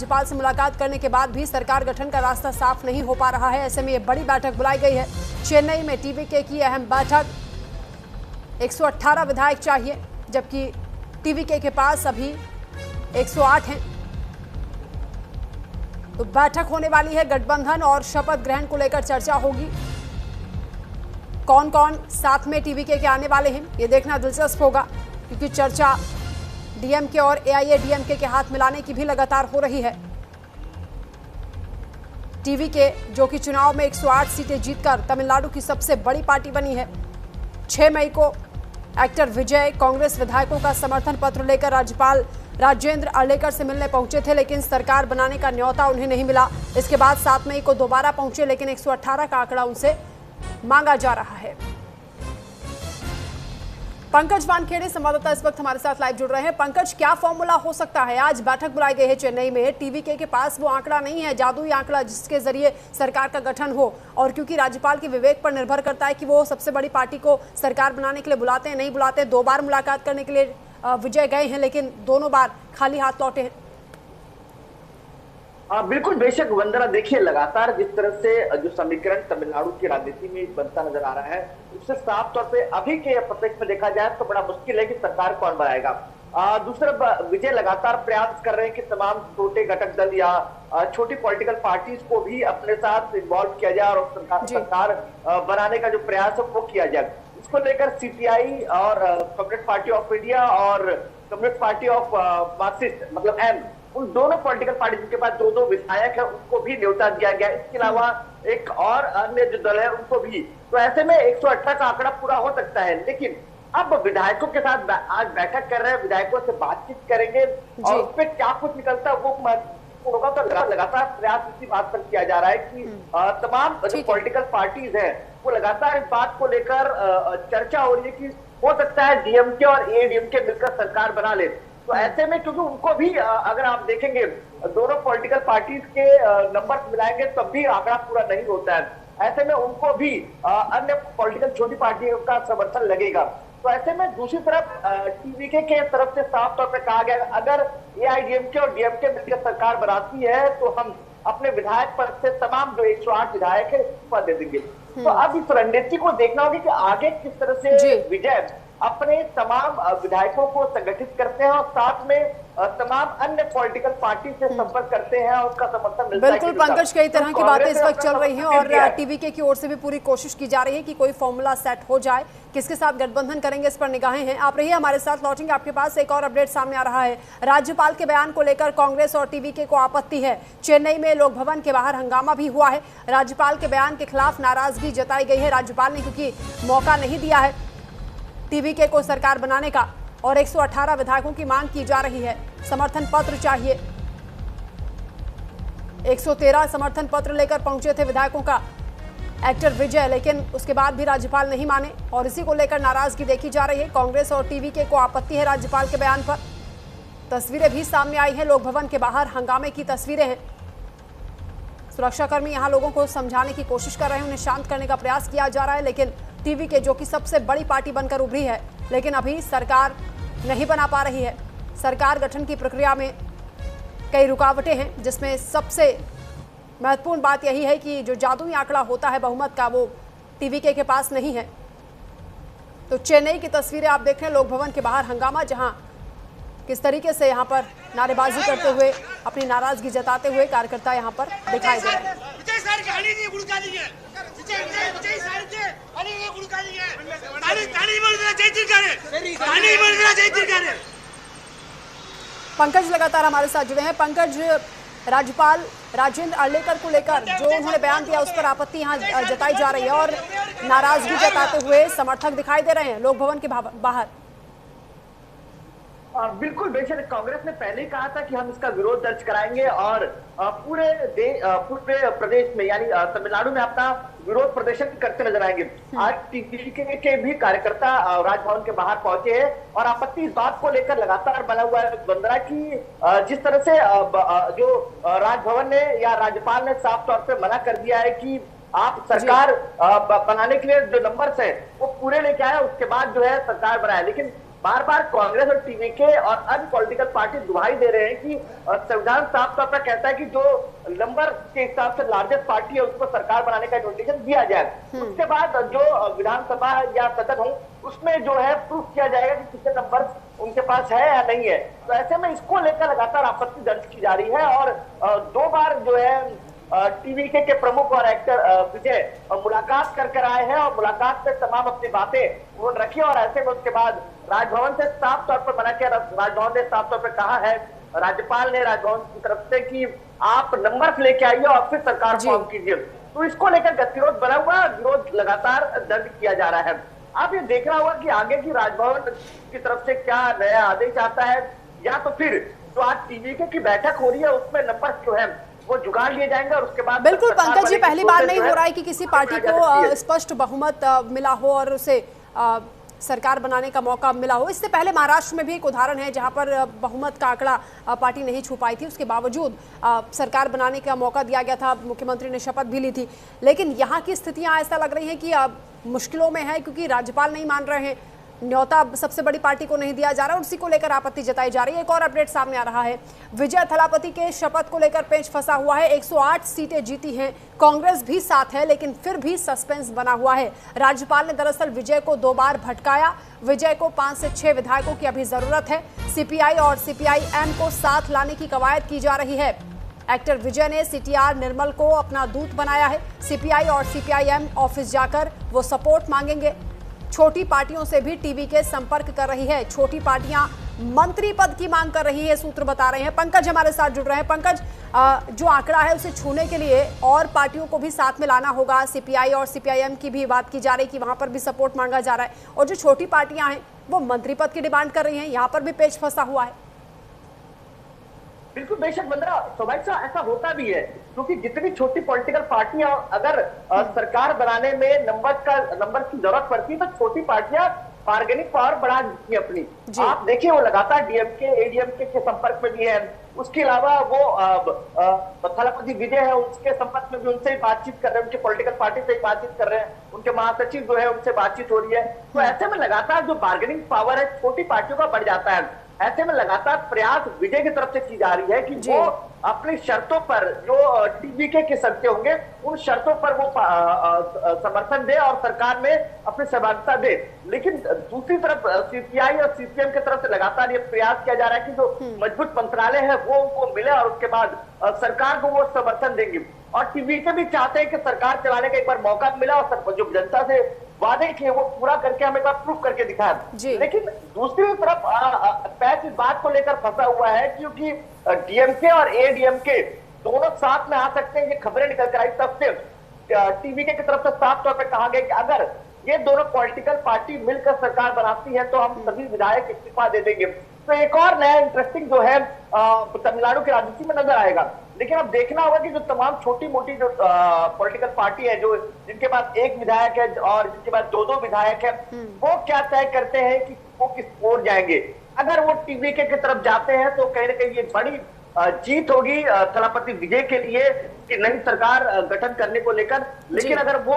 राज्यपाल से मुलाकात करने के बाद भी सरकार गठन का रास्ता साफ नहीं हो पा रहा है। ऐसे में ये बड़ी बैठक बुलाई गई है। चेन्नई में टीवीके की अहम बैठक। 118 विधायक चाहिए, जबकि टीवीके के पास अभी 108 हैं। तो बैठक होने वाली है। गठबंधन और शपथ ग्रहण को लेकर चर्चा होगी। कौन कौन साथ में टीवीके के आने वाले हैं, ये देखना दिलचस्प होगा, क्योंकि चर्चा डीएमके और एआईएडीएमके के हाथ मिलाने की भी लगातार हो रही है। टीवीके जो कि चुनाव में 108 सीटें जीतकर तमिलनाडु की सबसे बड़ी पार्टी बनी है। 6 मई को एक्टर विजय कांग्रेस विधायकों का समर्थन पत्र लेकर राज्यपाल राजेंद्र अर्लेकर से मिलने पहुंचे थे, लेकिन सरकार बनाने का न्योता उन्हें नहीं मिला। इसके बाद 7 मई को दोबारा पहुंचे, लेकिन 118 का आंकड़ा उनसे मांगा जा रहा है। पंकज वानखेड़े संवाददाता इस वक्त हमारे साथ लाइव जुड़ रहे हैं। पंकज, क्या फॉर्मूला हो सकता है? आज बैठक बुलाई गई है चेन्नई में। टीवीके के पास वो आंकड़ा नहीं है, जादुई आंकड़ा जिसके जरिए सरकार का गठन हो, और क्योंकि राज्यपाल के विवेक पर निर्भर करता है कि वो सबसे बड़ी पार्टी को सरकार बनाने के लिए बुलाते हैं नहीं बुलाते। 2 बार मुलाकात करने के लिए विजय गए हैं, लेकिन दोनों बार खाली हाथ लौटे हैं। हाँ बिल्कुल, बेशक वंदना, देखिए लगातार जिस तरह से जो समीकरण तमिलनाडु की राजनीति में बनता नजर आ रहा है, उससे साफ तौर पे अभी के परिप्रेक्ष्य में देखा जाए तो बड़ा मुश्किल है कि सरकार कौन बनाएगा। दूसरा, विजय लगातार प्रयास कर रहे हैं कि तमाम छोटे घटक दल या छोटी पॉलिटिकल पार्टीज को भी अपने साथ इन्वॉल्व किया जाए और सरकार बनाने का जो प्रयास है वो किया जाए। इसको लेकर सीपीआई और कम्युनिस्ट पार्टी ऑफ इंडिया और कम्युनिस्ट पार्टी ऑफ मार्क्सिस्ट मतलब एम, उन दोनों पॉलिटिकल पार्टी के पास 2-2 विधायक है, उनको भी न्योता दिया गया। इसके अलावा एक और अन्य जो दल है उनको भी। तो ऐसे में 118 का आंकड़ा पूरा हो सकता है, लेकिन अब विधायकों के साथ आज बैठक कर रहे हैं, विधायकों से बातचीत करेंगे और उस पर क्या कुछ निकलता है वो होगा। तो लगातार प्रयास इसी बात पर किया जा रहा है कि तमाम जो पॉलिटिकल पार्टीज हैं वो लगातार इस बात को लेकर चर्चा हो रही है कि हो सकता है डीएमके और एआईएडीएमके मिलकर सरकार बना ले। तो ऐसे में क्योंकि उनको भी अगर आप देखेंगे दोनों पॉलिटिकल पार्टीज के नंबर मिलाएंगे तब भी आंकड़ा पूरा नहीं होता है। ऐसे में उनको भी अन्य पॉलिटिकल छोटी पार्टियों का समर्थन लगेगा। तो ऐसे में दूसरी तरफ टीवीके के तरफ से साफ तौर पे कहा गया अगर एआईएडीएमके और डीएमके मिलकर सरकार बनाती है तो हम अपने विधायक पद से तमाम जो 108 विधायक है पद दे देंगे। तो अब इस रणनीति को देखना होगा कि आगे किस तरह से विजय अपने तमाम विधायकों को संगठित करते हैं और साथ में तमाम अन्य पॉलिटिकल पार्टी से संपर्क करते हैं और उसका समर्थन मिलता है। बिल्कुल पंकज, कई तरह की बातें इस वक्त चल रही हैं और टीवीके की ओर से भी पूरी कोशिश की जा रही है कि कोई फॉर्मूला सेट हो जाए। किसके साथ गठबंधन करेंगे इस पर निगाहें हैं। आप रहिए हमारे साथ, लौटेंगे आपके पास। एक और अपडेट सामने आ रहा है। राज्यपाल के बयान को लेकर कांग्रेस और टीवीके को आपत्ति है। चेन्नई में लोक भवन के बाहर हंगामा भी हुआ है। राज्यपाल के बयान के खिलाफ नाराजगी जताई गई है। राज्यपाल ने क्योंकि मौका नहीं दिया है टीवीके को सरकार बनाने का, और 118 विधायकों की मांग की जा रही है। समर्थन पत्र चाहिए। 113 समर्थन पत्र लेकर पहुंचे थे विधायकों का एक्टर विजय, लेकिन उसके बाद भी राज्यपाल नहीं माने और इसी को लेकर नाराजगी देखी जा रही है। कांग्रेस और टीवीके को आपत्ति है राज्यपाल के बयान पर। तस्वीरें भी सामने आई हैं। लोक भवन के बाहर हंगामे की तस्वीरें हैं। सुरक्षाकर्मी यहां लोगों को समझाने की कोशिश कर रहे हैं, उन्हें शांत करने का प्रयास किया जा रहा है, लेकिन टीवीके जो कि सबसे बड़ी पार्टी बनकर उभरी है, लेकिन अभी सरकार नहीं बना पा रही है। सरकार गठन की प्रक्रिया में कई रुकावटें हैं, जिसमें सबसे महत्वपूर्ण बात यही है कि जो जादुई आंकड़ा होता है बहुमत का, वो टीवीके के पास नहीं है। तो चेन्नई की तस्वीरें आप देख रहे हैं। लोक भवन के बाहर हंगामा, जहां किस तरीके से यहां पर नारेबाजी करते हुए अपनी नाराजगी जताते हुए कार्यकर्ता यहां पर दिखाई दे रहे हैं। पंकज लगातार हमारे साथ जुड़े हैं। पंकज, राज्यपाल राजेंद्र अर्लेकर को लेकर जो उन्होंने बयान दिया उस पर आपत्ति यहाँ जताई जा रही है और नाराजगी जताते हुए समर्थक दिखाई दे रहे हैं लोक भवन के बाहर। बिल्कुल, बेशक कांग्रेस ने पहले ही कहा था कि हम इसका विरोध दर्ज कराएंगे और पूरे प्रदेश में यानी तमिलनाडु में अपना विरोध प्रदर्शन करते नजर आएंगे। आज टीवीके के भी कार्यकर्ता राजभवन के बाहर पहुंचे हैं और आपत्ति इस बात को लेकर लगातार बना हुआ है बंदरा की जिस तरह से जो राजभवन ने या राज्यपाल ने साफ तौर पर मना कर दिया है कि आप सरकार बनाने के लिए जो नंबर्स है वो पूरे लेके आए, उसके बाद जो है सरकार बनाए। लेकिन बार बार कांग्रेस और टीवीके और अन्य पॉलिटिकल पार्टी दुहाई दे रहे हैं कि संविधान साफ तौर पर कहता है कि जो नंबर के हिसाब से लार्जेस्ट पार्टी है उसको सरकार बनाने का नोटिफिकेशन दिया जाए। उसके बाद जो विधानसभा या सदन हो उसमें जो है प्रूफ किया जाएगा कि कितने नंबर उनके पास है या नहीं है। तो ऐसे में इसको लेकर लगातार आपत्ति दर्ज की जा रही है और 2 बार जो है टीवीके के प्रमुख और एक्टर विजय मुलाकात कर आए हैं और मुलाकात में तमाम अपनी बातें उन्होंने रखी और ऐसे में उसके बाद राजभवन से साफ तौर पर मना किया। राजभवन ने साफ तौर पर कहा है, राज्यपाल ने राजभवन की तरफ से कि आप नंबर लेके आइए और फिर सरकार फॉर्म कीजिए। तो इसको लेकर गतिरोध बना हुआ, विरोध लगातार दर्ज किया जा रहा है। आप ये देखना होगा कि आगे की राजभवन की तरफ से क्या नया आदेश आता है या तो फिर जो आज टीवीके की बैठक हो रही है उसमें नंबर जो है वो जुगाड़ लिए जाएंगे और उसके बाद बिल्कुल पंकज जी, पहली बार नहीं हो रहा है कि किसी पार्टी को स्पष्ट बहुमत मिला हो और उसे सरकार बनाने का मौका मिला हो। इससे पहले महाराष्ट्र में भी एक उदाहरण है जहां पर बहुमत का आंकड़ा पार्टी नहीं छू पाई थी, उसके बावजूद सरकार बनाने का मौका दिया गया था, मुख्यमंत्री ने शपथ भी ली थी। लेकिन यहाँ की स्थितियां ऐसा लग रही हैं कि मुश्किलों में है क्योंकि राज्यपाल नहीं मान रहे हैं, न्योता सबसे बड़ी पार्टी को नहीं दिया जा रहा, उसी को लेकर आपत्ति जताई जा रही है। एक और अपडेट सामने आ रहा है, विजय थलापति के शपथ को लेकर पेच फंसा हुआ है। 108 सीटें जीती हैं, कांग्रेस भी साथ है, लेकिन फिर भी सस्पेंस बना हुआ है। राज्यपाल ने दरअसल विजय को 2 बार भटकाया। विजय को 5 से 6 विधायकों की अभी जरूरत है। सीपीआई और सीपीआईएम को साथ लाने की कवायद की जा रही है। एक्टर विजय ने सीटीआर निर्मल को अपना दूत बनाया है। सीपीआई और सीपीआईएम ऑफिस जाकर वो सपोर्ट मांगेंगे। छोटी पार्टियों से भी टीवीके संपर्क कर रही है। छोटी पार्टियां मंत्री पद की मांग कर रही है, सूत्र बता रहे हैं। पंकज हमारे साथ जुड़ रहे हैं। पंकज, जो आंकड़ा है उसे छूने के लिए और पार्टियों को भी साथ में लाना होगा। सीपीआई और सीपीआईएम की भी बात की जा रही है कि वहां पर भी सपोर्ट मांगा जा रहा है और जो छोटी पार्टियां हैं वो मंत्री पद की डिमांड कर रही हैं। यहाँ पर भी पेच फंसा हुआ है। बिल्कुल बेशक वंदना, स्वाभाविक सा ऐसा होता भी है क्योंकि जितनी छोटी पॉलिटिकल पार्टियां अगर सरकार बनाने में नंबर की जरूरत पड़ती है तो छोटी पार्टियां बार्गेनिंग पावर बढ़ा देती है अपनी। आप देखिए वो लगातार डीएमके एडीएमके के संपर्क में भी है। उसके अलावा वो थलापति विजय है, उसके संपर्क में भी उनसे बातचीत कर रहे हैं, उनके पॉलिटिकल पार्टी से बातचीत कर रहे हैं, उनके महासचिव जो है उनसे बातचीत हो रही है। तो ऐसे में लगातार जो बार्गेनिंग पावर है छोटी पार्टियों का बढ़ जाता है। ऐसे में लगातार प्रयास विजय की तरफ से की जा रही है कि वो अपनी शर्तों पर जो टीवीके के शर्तें होंगे उन शर्तों पर वो समर्थन दे और सरकार में अपनी सहभागिता दे। लेकिन दूसरी तरफ सीपीआई और सीपीएम की तरफ से लगातार ये प्रयास किया जा रहा है कि जो मजबूत मंत्रालय है वो उनको मिले और उसके बाद सरकार को वो समर्थन देंगे। और टीवीके भी चाहते हैं कि सरकार चलाने का एक बार मौका मिला और जो जनता से वादे किए वो पूरा करके हमें बात प्रूफ करके दिखाया। लेकिन दूसरी तरफ पैच इस बात को लेकर फंसा हुआ है क्योंकि डीएमके और एडीएमके दोनों साथ में आ सकते हैं। ये खबरें निकल कर आई, तब से टीवीके की तरफ से साफ तौर पर कहा गया कि अगर ये दोनों पॉलिटिकल पार्टी मिलकर सरकार बनाती है तो हम सभी विधायक इस्तीफा दे देंगे। तो एक और नया इंटरेस्टिंग जो है तमिलनाडु की राजनीति में नजर आएगा। लेकिन अब देखना होगा कि जो तमाम छोटी मोटी जो पॉलिटिकल पार्टी है जो जिनके पास 1 विधायक है और जिनके पास 2-2 विधायक है वो क्या तय करते हैं कि वो किस ओर जाएंगे। अगर वो टीवीके की तरफ जाते हैं तो कहीं ना कहीं ये बड़ी जीत होगी थलापति विजय के लिए कि नई सरकार गठन करने को लेकर। लेकिन अगर वो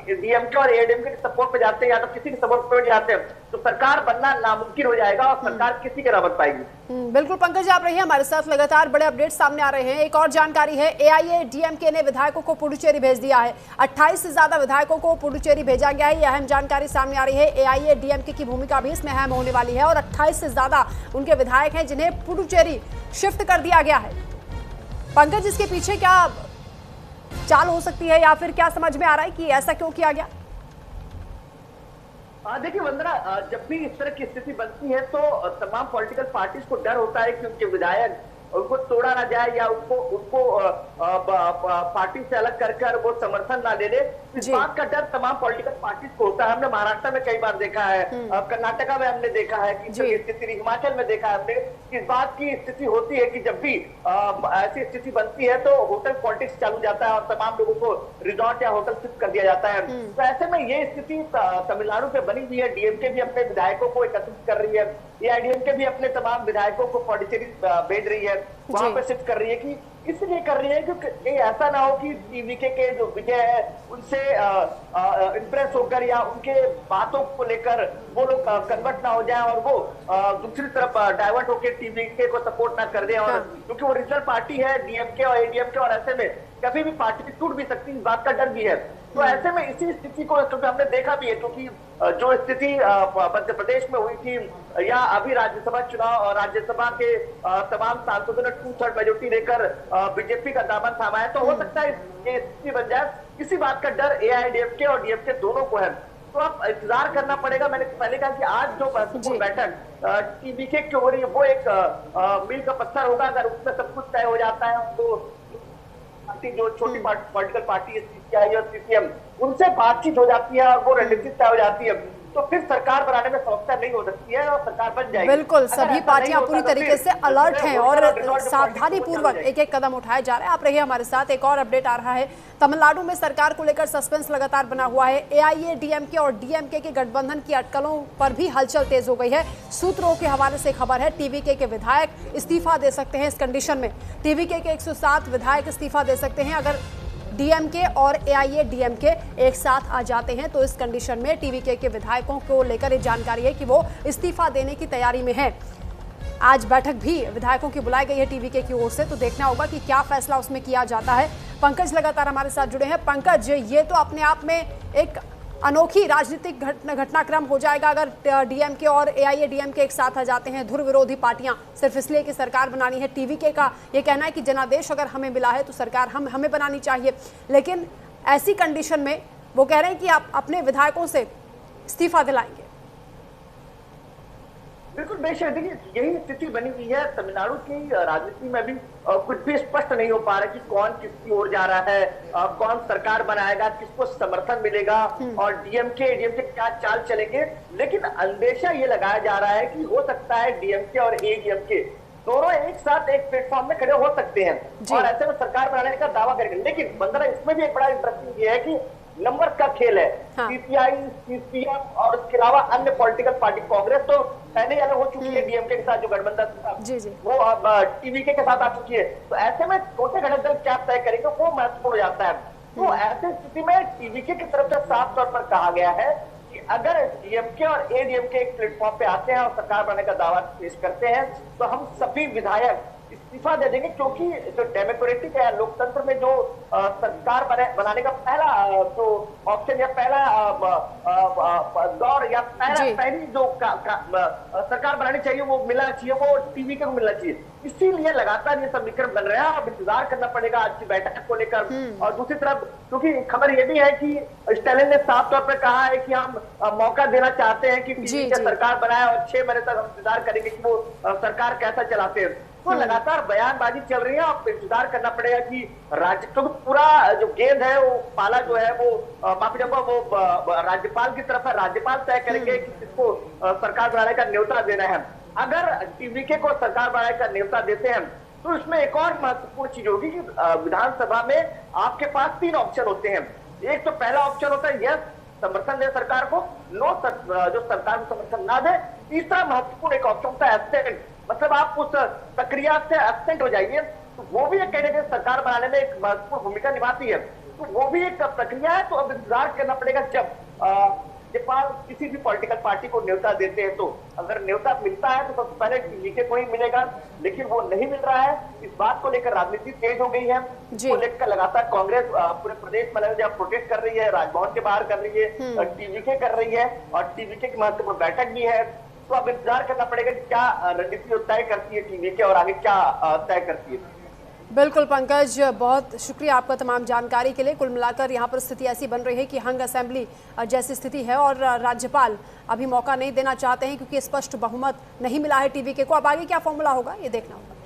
डीएमके और एडीएमके के सपोर्ट पे जाते हैं या तो किसी के सपोर्ट पे जाते हैं तो सरकार बनना नामुमकिन हो जाएगा और सरकार किसी के ना बन पाएगी। बिल्कुल पंकज, आप रहिए हमारे साथ, लगातार बड़े अपडेट सामने आ रहे हैं। एक और जानकारी है, एआईएडीएमके ने विधायकों को पुडुचेरी भेज दिया है। 28 से ज्यादा विधायकों को पुडुचेरी भेजा गया है। यह अहम जानकारी सामने आ रही है। एआईएडीएमके की भूमिका भी इसमें अहम होने वाली है और 28 से ज्यादा उनके विधायक हैं जिन्हें पुडुचेरी शिफ्ट कर दिया गया है। पंकज, इसके पीछे क्या चाल हो सकती है या फिर क्या समझ में आ रहा है कि ऐसा क्यों किया गया? देखिए वंदना, जब भी इस तरह की स्थिति बनती है तो तमाम पॉलिटिकल पार्टीज को डर होता है कि उनके विधायक उनको तोड़ा ना जाए या उसको पार्टी से अलग कर वो समर्थन ना ले ले। इस बात का डर तमाम पॉलिटिकल पार्टीज को होता है। हमने महाराष्ट्र में कई बार देखा है, कर्नाटका में हमने देखा है कि स्थिति, हिमाचल में देखा है हमने, इस बात की स्थिति होती है कि जब भी ऐसी स्थिति बनती है तो होटल पॉलिटिक्स चालू जाता है और तमाम लोगों को रिजॉर्ट या होटल शिफ्ट कर दिया जाता है। तो ऐसे में ये स्थिति तमिलनाडु में बनी हुई है। डीएमके भी अपने विधायकों को एकत्रित कर रही है, एआईडीएमके भी अपने तमाम विधायकों को पौंडीचेरी भेज रही है, वहां पे शिफ्ट कर रही है कि इसलिए कर रही है क्योंकि कहीं ऐसा ना हो कि टीवीके के जो विजय है उनसे इंप्रेस होकर या उनके बातों को लेकर वो लोग कन्वर्ट ना हो जाए और वो दूसरी तरफ डाइवर्ट होकर टीवीके को सपोर्ट ना कर दे। और क्योंकि वो रीजनल पार्टी है डीएमके और एडीएमके, और ऐसे में कभी भी पार्टी टूट भी सकती है, इस बात का डर भी है। तो ऐसे में इसी स्थिति को क्योंकि हमने देखा भी है, क्योंकि जो स्थिति मध्य प्रदेश में हुई थी या अभी राज्यसभा चुनाव और राज्यसभा के तमाम सांसदों ने 2/3 मेजोरिटी लेकर बीजेपी का दामन थामा है, तो हो सकता है ये स्थिति बन जाए। किसी बात का डर एआईएडीएमके और डीएमके दोनों को है, तो अब इंतजार करना पड़ेगा। मैंने पहले कहा कि आज जो महत्वपूर्ण बैठक टीवीके की हो रही है वो एक मील का पत्थर होगा। अगर उसमें सब कुछ तय हो जाता है तो जो छोटी पॉलिटिकल पार्टी है सीपीआई और सीपीएम, उनसे बातचीत हो जाती है और वो रणनीति तय हो जाती है, तो फिर सरकार बनाने में समस्या नहीं हो सकती है और सरकार बन जाएगी। बिल्कुल, सभी पार्टियां पूरी तरीके से अलर्ट हैं और सावधानी पूर्वक एक एक कदम उठाया जा रहा है। आप रहिए हमारे साथ, एक और अपडेट आ रहा है। तमिलनाडु में सरकार को लेकर सस्पेंस लगातार बना हुआ है। एआईएडीएमके और डीएमके के गठबंधन की अटकलों पर भी हलचल तेज हो गई है। सूत्रों के हवाले से खबर है टीवीके के विधायक इस्तीफा दे सकते हैं इस कंडीशन में। टीवीके के 107 विधायक इस्तीफा दे सकते हैं अगर डीएमके और एआईएडीएमके एक साथ आ जाते हैं। तो इस कंडीशन में टीवीके के विधायकों को लेकर ये जानकारी है कि वो इस्तीफा देने की तैयारी में है। आज बैठक भी विधायकों की बुलाई गई है टीवीके की ओर से, तो देखना होगा कि क्या फैसला उसमें किया जाता है। पंकज लगातार हमारे साथ जुड़े हैं। पंकज, ये तो अपने आप में एक अनोखी राजनीतिक घटनाक्रम हो जाएगा अगर डीएमके और एआईएडीएमके एक साथ आ जाते हैं, धुर विरोधी पार्टियां, सिर्फ इसलिए कि सरकार बनानी है। टीवीके का ये कहना है कि जनादेश अगर हमें मिला है तो सरकार हमें बनानी चाहिए, लेकिन ऐसी कंडीशन में वो कह रहे हैं कि आप अपने विधायकों से इस्तीफा दिलाएंगे। बिल्कुल बेशक, देखिए यही स्थिति बनी हुई है तमिलनाडु की राजनीति में भी। कुछ भी स्पष्ट नहीं हो पा रहा कि कौन किसकी ओर जा रहा है, कौन सरकार बनाएगा, किसको समर्थन मिलेगा और डीएमके एडीएमके क्या चाल चलेंगे। लेकिन अंदेशा ये लगाया जा रहा है कि हो सकता है डीएमके और एडीएमके दोनों एक साथ एक प्लेटफॉर्म में खड़े हो सकते हैं और ऐसे में सरकार बनाने का दावा करेंगे। लेकिन बंदरा इसमें भी एक बड़ा इंटरेस्टिंग ये है कि नंबर का खेल है। सीपीआई, सीपीएम और उसके अलावा अन्य पॉलिटिकल पार्टी, कांग्रेस तो पहले अलग हो चुकी है डीएमके के साथ जो गठबंधन था, वो अब टीवीके के साथ आ चुकी है। तो ऐसे में छोटे घटक दल क्या तय करेंगे वो महत्वपूर्ण हो जाता है। तो ऐसी स्थिति में टीवीके की तरफ से साफ तौर पर कहा गया है कि अगर डीएमके और एडीएमके एक प्लेटफॉर्म पे आते हैं और सरकार बनाने का दावा पेश करते हैं तो हम सभी विधायक इस्तीफा दे देंगे, क्योंकि जो डेमोक्रेटिक है लोकतंत्र में जो सरकार बनाने का पहला जो ऑप्शन या पहला दौर या पहली जो सरकार बनानी चाहिए वो मिलना चाहिए, वो टीवीके को मिलना चाहिए। इसीलिए लगातार ये समीकरण बन रहा है। अब इंतजार करना पड़ेगा आज की बैठक को लेकर। और दूसरी तरफ क्योंकि खबर ये भी है कि स्टालिन ने साफ तौर पर कहा है कि हम मौका देना चाहते हैं कि टीवीके सरकार बनाए और 6 महीने तक हम इंतजार करेंगे कि वो सरकार कैसा चलाते हैं। तो लगातार बयानबाजी चल रही है। अब इंतजार करना पड़ेगा कि राज्य, क्योंकि पूरा जो गेंद है वो पाला जो है वो माफी चाहूंगा वो राज्यपाल की तरफ है। राज्यपाल तय करेंगे कि किसको सरकार बनाने का न्योता देना है। अगर टीवीके को सरकार बनाने का न्योता देते हैं तो इसमें एक और महत्वपूर्ण चीज होगी कि विधानसभा में आपके पास 3 ऑप्शन होते हैं। एक तो पहला ऑप्शन होता है यस, समर्थन दे सरकार को, नो, जो सरकार को समर्थन ना दे। तीसरा महत्वपूर्ण एक ऑप्शन होता है एब्सेंट, मतलब आप उस प्रक्रिया से एब्सेंट हो जाइए। तो वो भी एक कैंडिडेट सरकार बनाने में एक महत्वपूर्ण भूमिका निभाती है। तो वो भी एक प्रक्रिया है। तो अब इंतजार करना पड़ेगा जब राज्यपाल किसी भी पॉलिटिकल पार्टी को न्योता देते हैं। तो अगर न्योता मिलता है तो सबसे पहले टीवीके को ही मिलेगा, लेकिन वो नहीं मिल रहा है। इस बात को लेकर राजनीति तेज हो गई है। इसको लेकर लगातार कांग्रेस पूरे प्रदेश में प्रोटेस्ट कर रही है, राजभवन के बाहर कर रही है, टीवीके कर रही है और टीवीके की महत्वपूर्ण बैठक भी है। तो अब इंतजार करना पड़ेगा कि क्या रणनीति तय करती है टीवीके और आगे क्या तय करती है। बिल्कुल पंकज, बहुत शुक्रिया आपका तमाम जानकारी के लिए। कुल मिलाकर यहाँ पर स्थिति ऐसी बन रही है कि हंग असेंबली जैसी स्थिति है और राज्यपाल अभी मौका नहीं देना चाहते हैं क्योंकि स्पष्ट बहुमत नहीं मिला है टीवीके को। अब आगे क्या फॉर्मूला होगा ये देखना होगा।